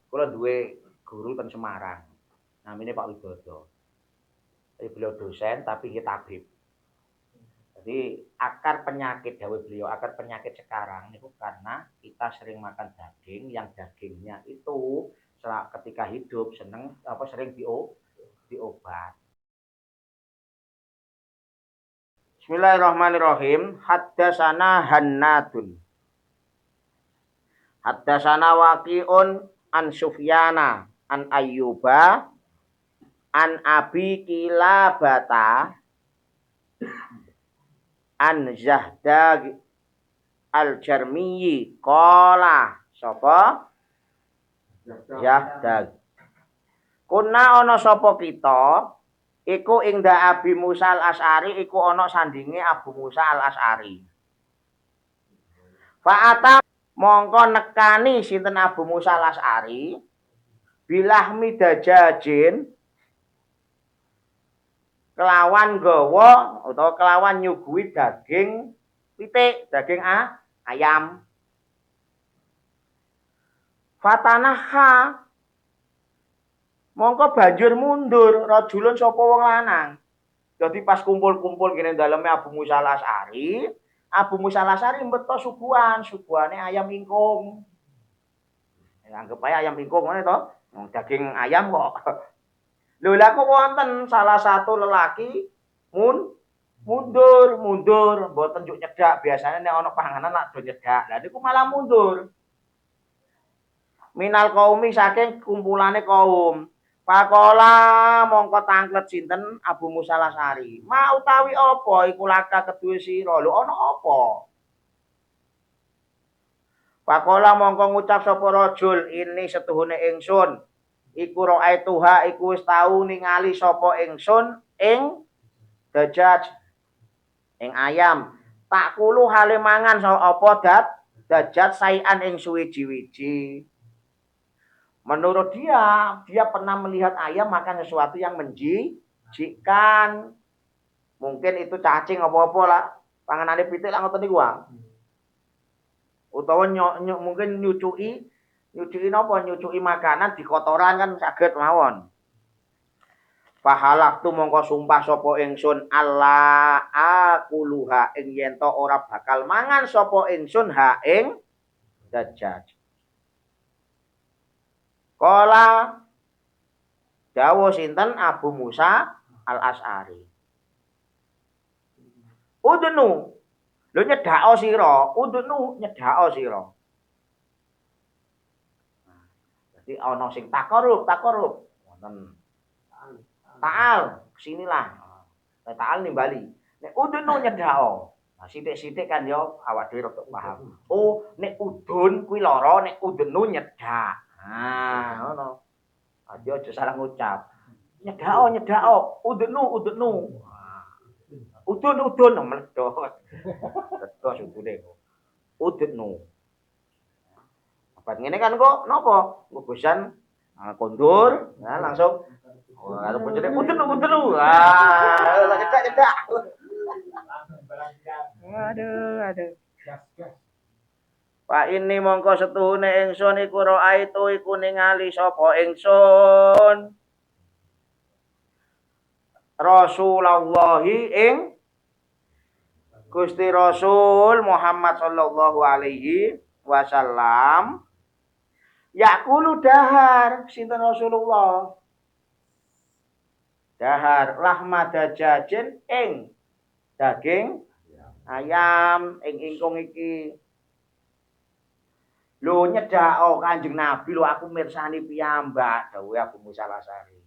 Kula duwe guru ten Semarang. Namanya Pak Widodo. Jadi beliau dosen tapi dia tabib. Jadi akar penyakit dawuh beliau, akar penyakit sekarang itu karena kita sering makan daging yang dagingnya itu ketika hidup seneng apa sering diobat. Bismillahirrahmanirrahim. Haddatsana Hannadun. Haddatsana Waqi'un an Sufyana an Ayyuba an Abi Kilabata an Zahdag Al-Jarmiyi qala sapa Zahdag kuna ana sapa kita iku ing Abi Musa Al-Asy'ari iku ana sandinge Abu Musa Al-Asy'ari fa'ata mongko nekani sinten Abu Musa Al-Asy'ari bilahmi dajajin kelawan gawa utawa kelawan nyuguhi daging pitik, daging ayam. Fatanaha mongko banjur mundur rajulun sapa wong lanang. Dadi pas kumpul-kumpul kene daleme Abu Musa Al-Asy'ari, Abu Musa Al-Asy'ari mbeta suguhane ayam ingkung. Anggap ae ayam ingkung ngene to, daging ayam kok. Lho lha kok wonten salah satu lelaki mundur, mboten njuk nyedak. Biasane nek ana panganan lak do nyedak. Lah niku malah mundur. Minal qaumi saking kumpulane kaum. Pakola mongko tanglet sinten Abu Musa Al-Asy'ari. Ma utawi apa iku laka keduwe sira? Lho ana apa? Pakola mongko ngucap sapa rajul ini setuhune ingsun. Iku ra'aituha iku wis tau ningali sapa ingsun ing dajaj ing ayam tak kulu hale mangan apa dajat saian ing suwiji-wiji. Menurut dia pernah melihat ayam makan sesuatu yang menjijikkan. Mungkin itu cacing apa-apa lah. Panganane pitik lah ngoten niku wae. Utawa mungkin nyucuki napa nyucuki makanan di kotoran kan saged mawon. Pahalak tu mongko sumpah sapa ingsun Allah akuluha ing yen to ora bakal mangan sapa ingsun ha ing dajjaj. Kala dawuh sinten Abu Musa Al-Asy'ari. Udnu lho nyedhako sira, udnu nyedhako sira. Jadi ana sing takarub wonten Ta'al, kesinilah. Ta'al nimbali. Nek udun nyedhao. Nah, sithik-sithik kan yo awak dhewe rada paham. Oh, nek udun kuwi lara, nek udun nyedhak. Nah, ngono. Aja salah ngucap. Nyedhao, udun. Udun mledhos. Mledhos udune. Udun. Apa ngene kan kok napa? Ngubusan kondur, nah langsung karo bojone udun. Cedak. Aduh. Pak ini mongko setuhune ingsun iku ra'aitu iku ningali sapa ingsun Rasulullah ing Gusti Rasul Muhammad sallallahu alaihi wasallam yakulu dahar sinten Rasulullah dahar lahma dajajin ing daging ayam ing ingkung iki lho nyedhak Kanjeng Nabi lho aku mirsani piyambak dawuh Abu Musa Al-Asy'ari.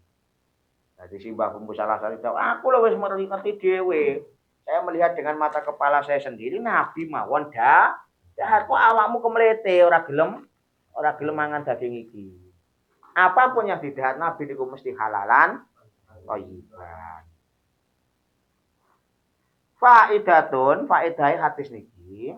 Dadi simbah Abu Musa Al-Asy'ari aku lho wis ngerti dhewe. Saya melihat dengan mata kepala saya sendiri Nabi mawon dahar kok awakmu kemlete ora gelem mangan daging iki. Apapun yang didahar Nabi niku mesti halalan thayyiban. Faedahe hadis niki.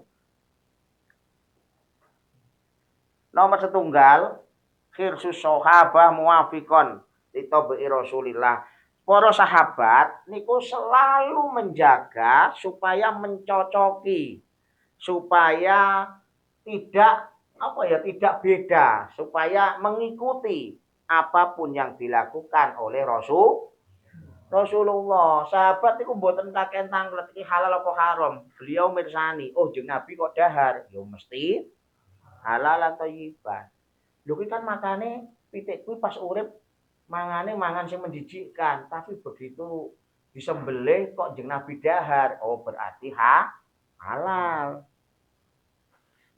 Nomor setunggal khirsus sahabah muwafiqon litabi Rasulillah. Para sahabat niku selalu menjaga supaya mencocoki supaya tidak apa ya tidak beda supaya mengikuti apapun yang dilakukan oleh Rasulullah. Sahabat itu mboten kakek tanglet iki halal apa haram. Beliau mirsani, oh jeung Nabi kok dahar, ya mesti halal atau thayyibah. Lho kuwi kan makane pitik kuwi pas urip mangane mangan sing menjijikkan, tapi begitu disembelih kok jeung Nabi dahar, oh berarti halal.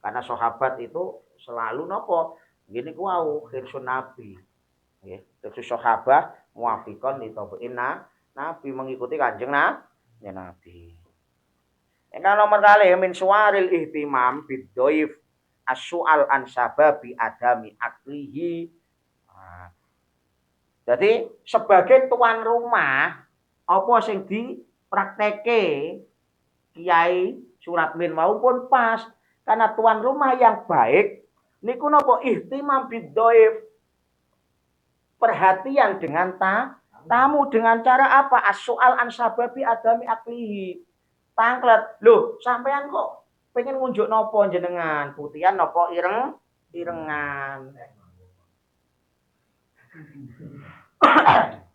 Karena sahabat itu selalu nopo gini ku wau khirsun Nabi. Nggih, terus sahabat muafiqon ditobuin Nabi mengikuti Kanjeng Nabi. Yang nomor kali min suaril ihtimam biddoif as-su'al an sababi adami aklihi. Nah, jadi sebagai tuan rumah apa sing diprakteke Kiai Suratmin maupun pas karena tuan rumah yang baik niku napa ihtimam biddoif perhatian dengan tamu dengan cara apa as-su'al an sababi adami aklihi. Tanglet. Loh, sampean kok pengen ngunjuk nopo jenengan? Putihan nopo irengan.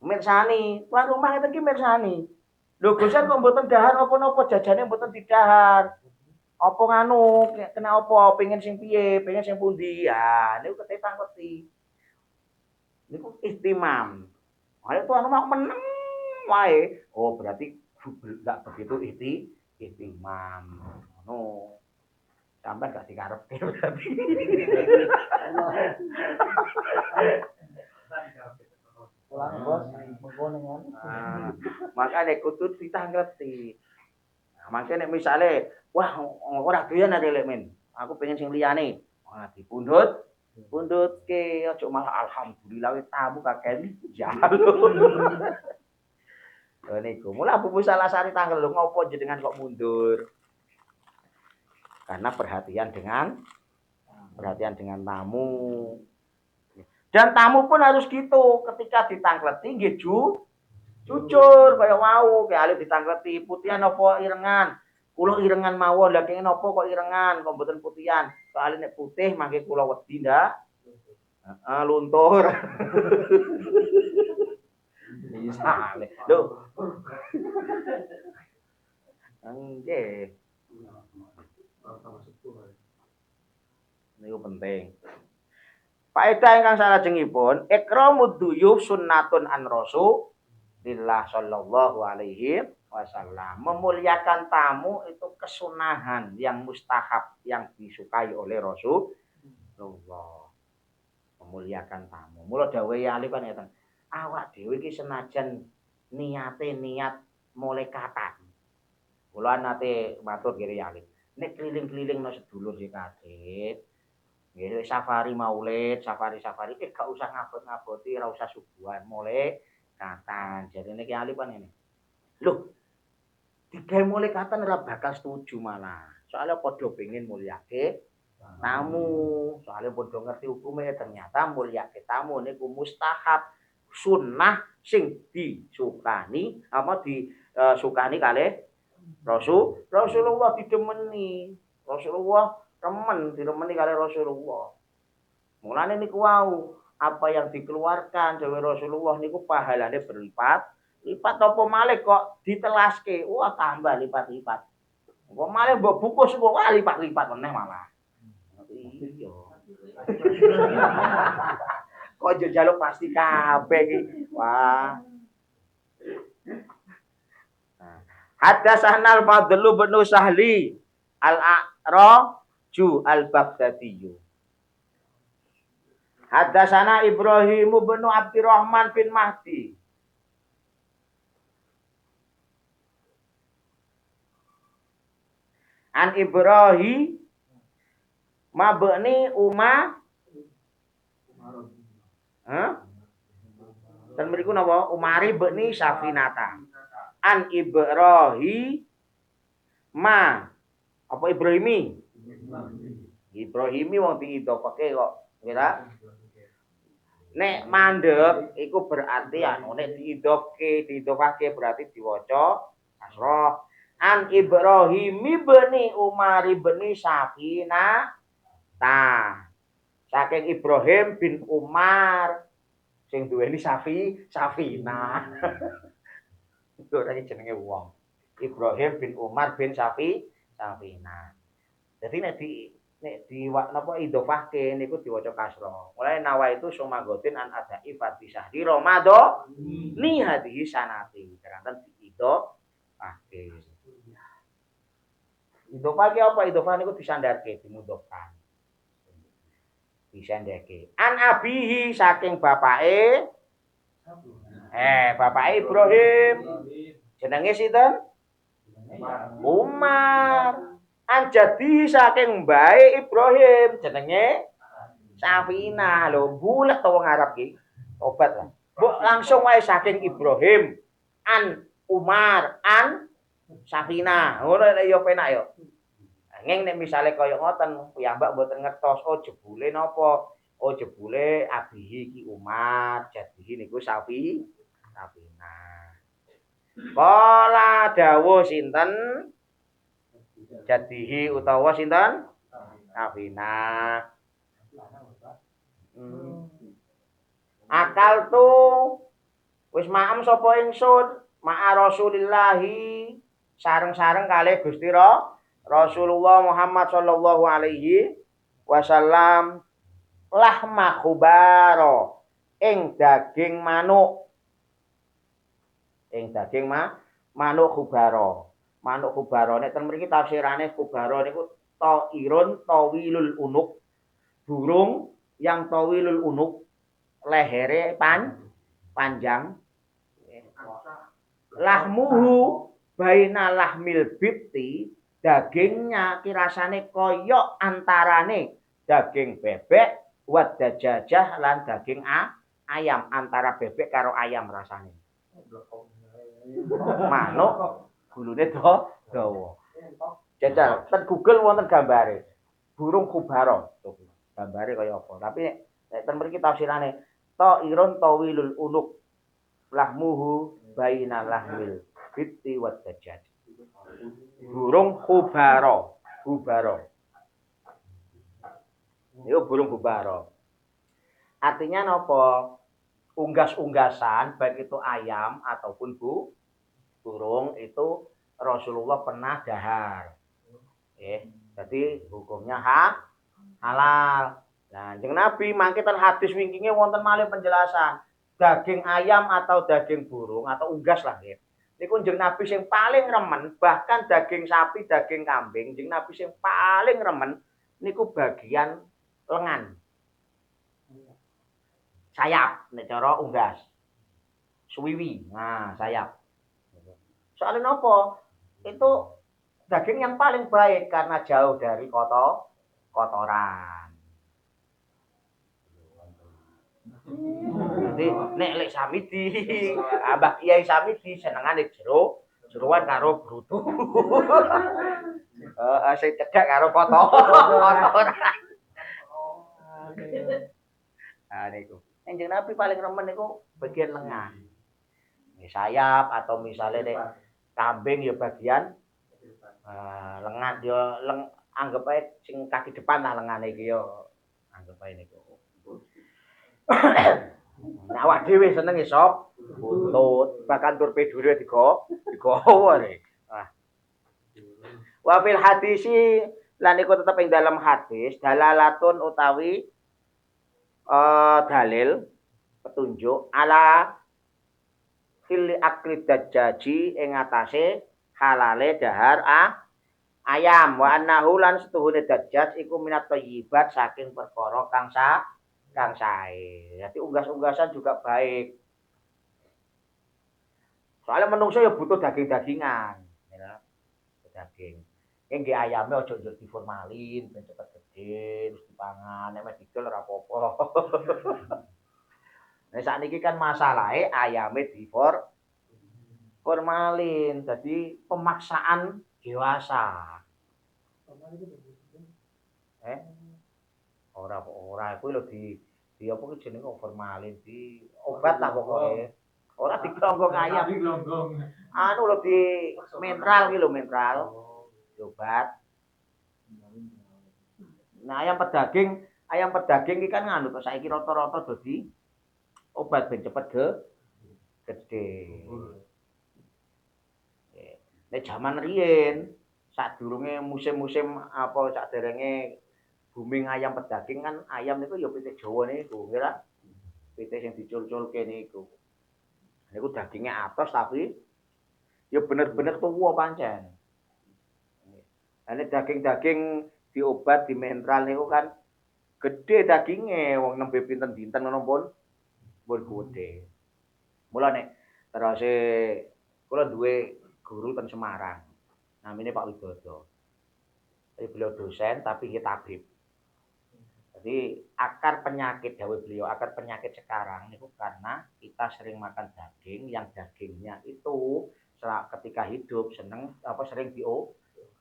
Mirsani, tuan rumah itu ki mirsani. Lho, Gusan kok mboten dahar apa-napa jajane mboten didahar. Apa nganu, kena apa, pengen sing piye, pengen sing pundi. Ya, niku ketepang ngerti. Niku ihtimam. Ayo tuan rumah meneng wae. Oh, berarti enggak begitu ihtimam. No. Sampai gak dikarepke berarti. Pulang bos, mengkoningan. Makanya kudu ditanggeti. Nah, makanya misalnya, wah ora doyan ada men. Aku pengen sing liyane. Wah, dipundhut ke aja malah alhamdulillah tamu kakek jalur. Lho niku, mula Bu Salasari tanggal lho ngopo jenengan kok mundur? Karena perhatian dengan tamu. Dan tamu pun harus gitu, ketika ditangkleti nggih jujur kaya wau, kayak alih ditangkleti putihan apa irengan. Kula irengan mawon, lha kenging napa kok irengan, kok mboten putihan. Soale nek putih mangke kula wedi ndak. Heeh, luntur. Misale. Lho. Nggih. Niku penting. Faedah ingkang salajengipun, ikramud duyuf sunnatun an Rasulillah sallallahu alaihi wasallam. Memuliakan tamu itu kesunahan yang mustahab yang disukai oleh Rasulullah. Memuliakan tamu. Mula dawuh Ali kan ngeten. Awak dhewe iki senajan niate niat mulekatan. Kula nate matur kiri Ali. Nek keliling-keliling no sedulur sing kadhet. Nggih safari maulid, safari gak usah ngabot-ngaboti, ora usah subuhan, mulai katan. Jarine Ki Ali pan ngene. Loh, digawe mulai katan ora bakal setuju malah. Soalnya padha pengin mulyake tamu. Soalnya padha ngerti hukume ternyata mulyake tamu niku mustahab, sunnah sing disukani apa disukani kalih Rasulullah didemeni. Rasulullah remen diremeni kali Rasulullah. Mulane niku wau, apa yang dikeluarkan dewe Rasulullah niku pahalane berlipat. Lipat apa malih kok ditelaske, wah tambah lipat-lipat. Kok malih mbok bungkus kok lipat-lipat meneh malah. Iya. Kok njaluk pasti kabeh iki. Wah. Haddatsana al-Fadlu bin Sahli al-A'ra al-Baghdadiyu. Haddatsana Ibrahim bin Abdurrahman bin Mahdi. An Ibrahim mabni Dan mriku napa? Umari bin Safinata. An Ibrahim apa Ibrahimi? Ibrahimi wong diidhofake kok, kira. Nek mandheg iku berarti anu nek diidhofake berarti diwaca kasrah. An Ibrahim bin Umar bin Safina Nah, saking Ibrahim bin Umar sing duweni Safina. Ora iki jenenge wong. Ibrahim bin Umar bin Safina. Jadi nek di napa idhofahke niku diwaca kasra. Mulai nawa itu sumagotin an adai fatisah di Ramadan ni hadhihi sanati. Terangkan di idhofahke. Idhofahke apa? Idhofah niku disandarke, dimudhofkan. Disandarke. An abihi saking bapake bapake Ibrahim. Jenenge sinten? Umar. Anjadi saking mbae Ibrahim jenenge Safina lho bulet to wong Arab ki obat lah mbok langsung wae saking Ibrahim an Umar an Safina ngono nek yo penak yo ngeng nek misale kaya ngoten piyambak mboten ngertos oh jebule napa oh jebule abihi ki Umar jadihi niku Safina Kala dawuh sinten jadihi utawa sinten Safina akal tu wis maem sapa ingsun ma'a Rasulillahi sareng-sareng kalih Gusti Rasulullah Muhammad sallallahu alaihi wasallam lahma khubaro ing daging manuk manuk khubaro manuk khubaro nek ten mriki tafsirane khubaro niku tairun tawilul unuk burung yang tawilul unuk lehere panjang lahmuhu baina lahmil bibti dagingnya kirasane koyok antarane daging bebek wad dajajah lan daging ayam antara bebek karo ayam rasane manuk gulune dawa. Jajal, ten Google wonten gambare. Burung khubaro. Gambare kaya apa. Tapi nek ten mriki tafsirane ta'irun tawilul unuk lahmuhu baina lahmil bitti wad dajjaj. Burung khubaro. Itu burung khubaro. Artinya napa? Unggas-unggasan baik itu ayam ataupun burung itu Rasulullah pernah dahar. Jadi hukumnya halal. Nah, jeung Nabi mangke ten hadis wingkinge wonten malih penjelasan. Daging ayam atau daging burung atau unggas lah nggih. Niku jeung Nabi sing paling remen, bahkan daging sapi, daging kambing, jeung Nabi sing paling remen niku bagian lengan. Sayap nek cara unggas. Suwiwi. Nah, sayap. Soalnya nopo itu daging yang paling baik karena jauh dari kotoran. Jadi nek lek Samidi, Abah Kiai Samidi senengane jeroan karo brutu. Sing cedhak karo kotoran. Nah niku. Kanjeng Nabi paling remen niku bagian lengan. Sayap atau misalnya nek kambing ya bagian lengan ya anggap ae sing kaki depan lah lengane iki ya anggap ae niku. Nah awak dhewe seneng sop buntut bahkan torpedo digawa rek. Wa fil hadisi lan iku tetep ing dalam hadis dalalatun utawi dalil petunjuk ala fil akli dajjaji ing atase halale dahar ayam wa annahu lan setuhune dajjaj iku minat thayyibat saking perkara kang sae. Jadi unggas-unggasan juga baik. Soalnya menungso ya butuh daging-dagingan, ya. Daging. Nggih ayame aja njur diformalin ben cepet gede terus dipangan nek medikal ora apa-apa. Nah sakniki kan masalahe ayame formalin. Jadi pemaksaan dewasa. Ora kuwi lho di apa ki jenenge formalin di obat lah pokoke. Ora diglonggong ayam. Anu lho di mineral ki lho mineral. Obat. Nah, ayam pedaging iki kan nganu kok saiki rata-rata dadi obat ben cepet gede. Nek jaman riyen sadurunge musim-musim apa saderenge booming ayam pedaging kan ayam niku ya pitik Jawa niku, nggih ta? Pitik sing dicul-culke niku. Niku daginge atos tapi ya bener-bener tuwa pancen. Lah nek daging-daging diobat di mineral niku kan gede daginge wong nembe pinten-pinten ngono pun gede. Mula nek teruse kula duwe guru ten Semarang. Namanya Pak Widodo. Jadi beliau dosen tapi dia tabib. Jadi akar penyakit dawuh beliau, akar penyakit sekarang itu karena kita sering makan daging yang dagingnya itu ketika hidup sering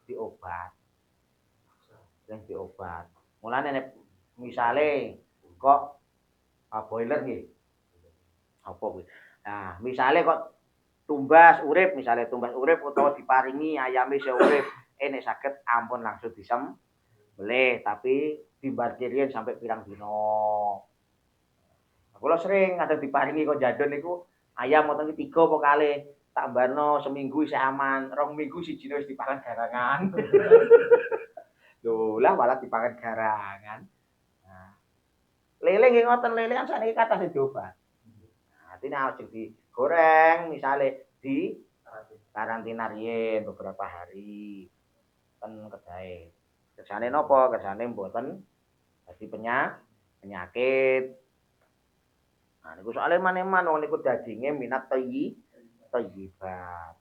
diobat. Sering diobat. Mulane nek misale kok boiler nggih. Apa kuwi? Nah, misale kok tumbas urip utawa diparingi ayame isih urip, nek saged ampun langsung disembelih tapi dimbarkirian sampai pirang dina. Kula sering kadang diparingi kok jadon niku ayam wonten 3 apa kalih tak mbarno seminggu isih aman, 2 minggu sijine wis dipangan garangan. Lho, lah malah dipangan garangan. Nah, lele nggih ngoten, lele kan sakniki kathah diobat. Nah, artine aja digoreng misale di karantina riyen beberapa hari ten kedae. Kersane napa? Kersane mboten dadi penyakit. Nah niku soalé maneman wong niku daginge minat thayyibat.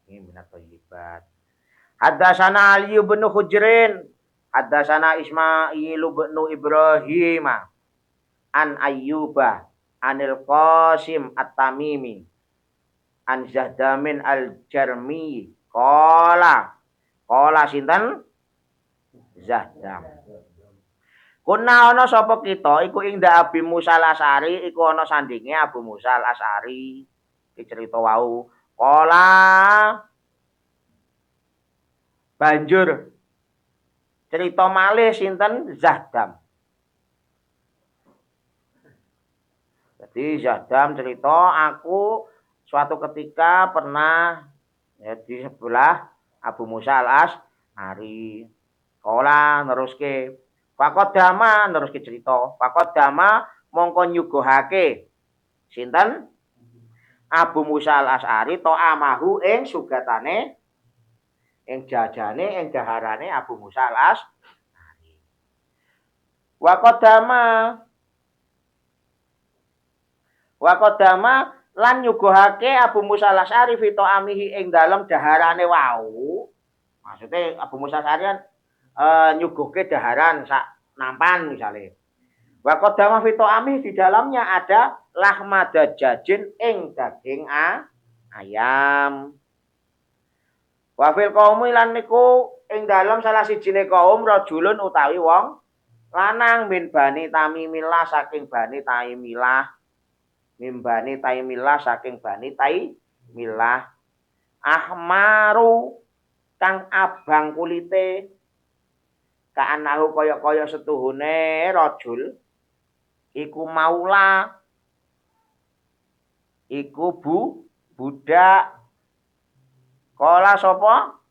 Ini minat thayyibat. Haddatsana Ali bin Hujrin, haddatsana Ismail bin Ibrahim an Ayyuba anil Qasim At-Tamimi an Zahdamin Al-Jarmi qala sinten Zahdam. Kuna ana sapa kita iku ing Abi Musa Al-Asy'ari iku ana sandinge Abu Musa Al-Asy'ari. Iki cerita wau. Qala banjur cerita malih sinten Zahdam. Jadi Zahdam cerita aku suatu ketika pernah ya, di sebelah Abu Musa Al-Asy'ari. Qala neruske Fakodama neruske cerita. Fakodama mongko nyuguhake sinten Abu Musa Al-Asy'ari to amahu ing sugatane ing jajane ing daharane Abu Musa Al-Asy'ari. Wakodama lan nyuguhake Abu Musa Al-Asy'ari fi amihi ing dalem daharane wau. Maksudnya Abu Musa Al-Asy'ari nyuguhke daharan sak nampan misalnya. Wa qadama fi ta'ami di dalamnya ada lahma dajajin ing daging ayam. Wa fil qaumi lan niku ing dalam salah sijine kaum rajulun utawi wong lanang min bani Tamimilah saking bani Taimilah. Min bani Taimilah saking bani Taimilah. Ahmaru kang abang kulite kaanahu kaya-kaya setuhune rajul iku maula iku budak kala sapa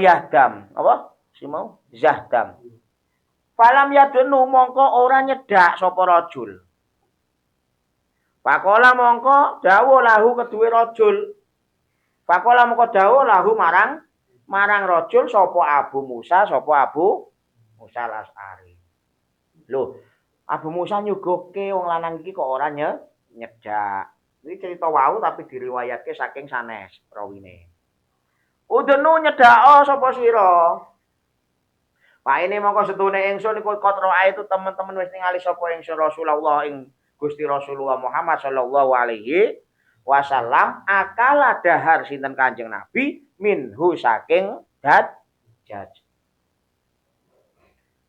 Yahdam apa si mau Zahdam falam yadunu mongko ora nyedak sapa rajul pakola mongko dawuh lahu keduwe rajul pakola mongko dawuh lahu marang rajul sapa Abu Musa Al-Asy'ari. Lho, Abu Musa nyuguhke wong lanang iki kok ora nyedak. Iki cerita wau tapi diriwayatke saking sanes rawine. Udenu nyedak sapa sira? Pak ini mongko setune ingsun iku kotroa itu teman-teman wis ningali sapa ingsun Rasulullah ing Gusti Rasulullah Muhammad sallallahu alaihi wasallam akala dahar sinten Kanjeng Nabi minhu saking dajjaj.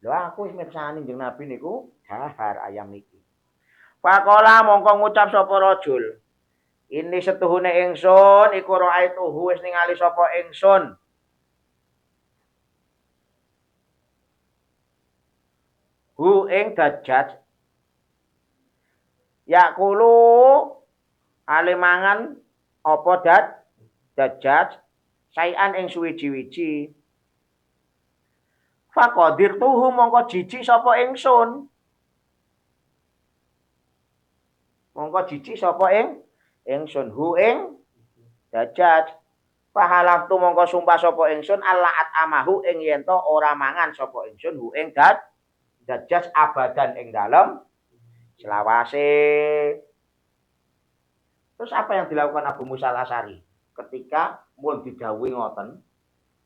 Lho aku wis mirsani Kanjeng Nabi niku dahar ayam niki. Pakola mongko ngucap sapa rajul. Ini setuhune ingsun iku ra'aituhu wis ningali sapa ingsun. hu ing dajjaj yakulu alimangan apa dajjaj sayan ing suwiji-wiji faqadir tuhu mongko jijik sapa ingsun ingsun hu ing dajjaj pahalaftu mongko sumpah sapa ingsun alaat amahu ing yen to ora mangan sapa ingsun hu ing dajjaj abadan ing dalem selawase. Terus apa yang dilakukan Abu Musa al-Asy'ari ketika mun didhawuhi ngoten?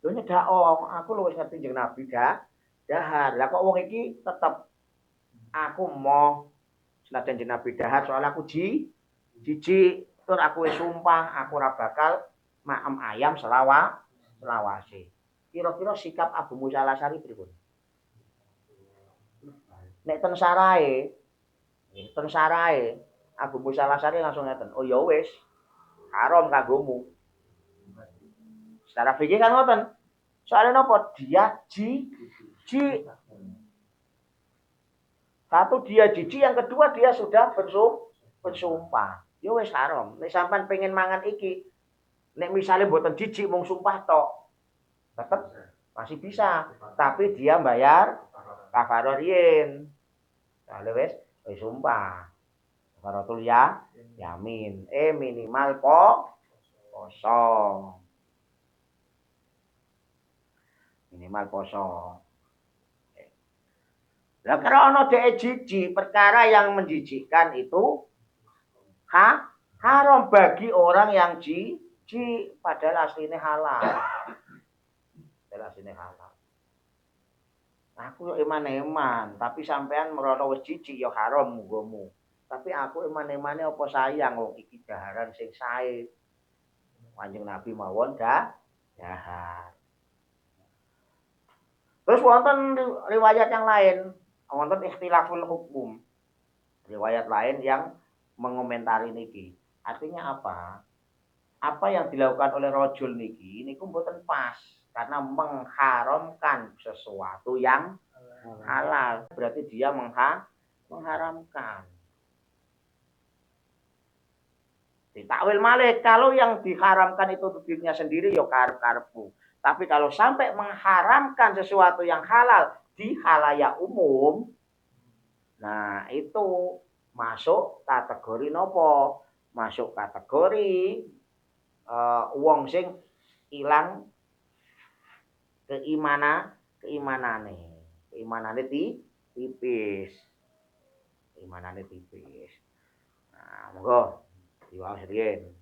Lho nyedak aku lho wis ngerti jeneng Nabi dahar. Lah kok wong iki tetep aku mau senajan jeneng Nabi dahar soalnya aku jijik tur aku wis sumpah aku ora bakal maem ayam selawase. Kira-kira sikap Abu Musa al-Asy'ari pripun? Nek ten sarae Abu Musa al-Asy'ari langsung ngeten, "Oh ya wis, haram kanggomu." Secara fikih kan ngoten. Soalnya napa? Dia jijik. Satu dia jijik, yang kedua dia sudah bersumpah. Ya wis haram. Nek sampean pengen mangan iki, nek misalnya mboten jijik mung sumpah tok, tetep masih bisa. Tapi dia bayar kafarah riyen. Soalnya wis sumpah. Kafaratul yamin. Minimal poso. Minimal poso. Lah karena dhek jijik, perkara yang menjijikkan itu haram bagi orang yang jijik, padahal aslinya halal. Aku yo eman-eman, tapi sampean merono wis jijik yo haram munggomu. Tapi aku eman-emane apa sayang wong iki daharan sing sae. Kanjeng Nabi mawon dahar. Terus wonten riwayat yang lain, wonten ikhtilaful hukum. Riwayat lain yang mengomentari niki. Artinya apa? Apa yang dilakukan oleh rojul niki niku mboten pas karena mengharamkan sesuatu yang halal. Berarti dia mengharamkan. Ditakwil malih kalau yang diharamkan itu untuk dirinya sendiri ya karep-karepmu. Tapi kalau sampai mengharamkan sesuatu yang halal di khalayak umum, nah itu masuk kategori nopo? Masuk kategori wong sing ilang keimanane tipis. Nah, monggo diwaos riyen.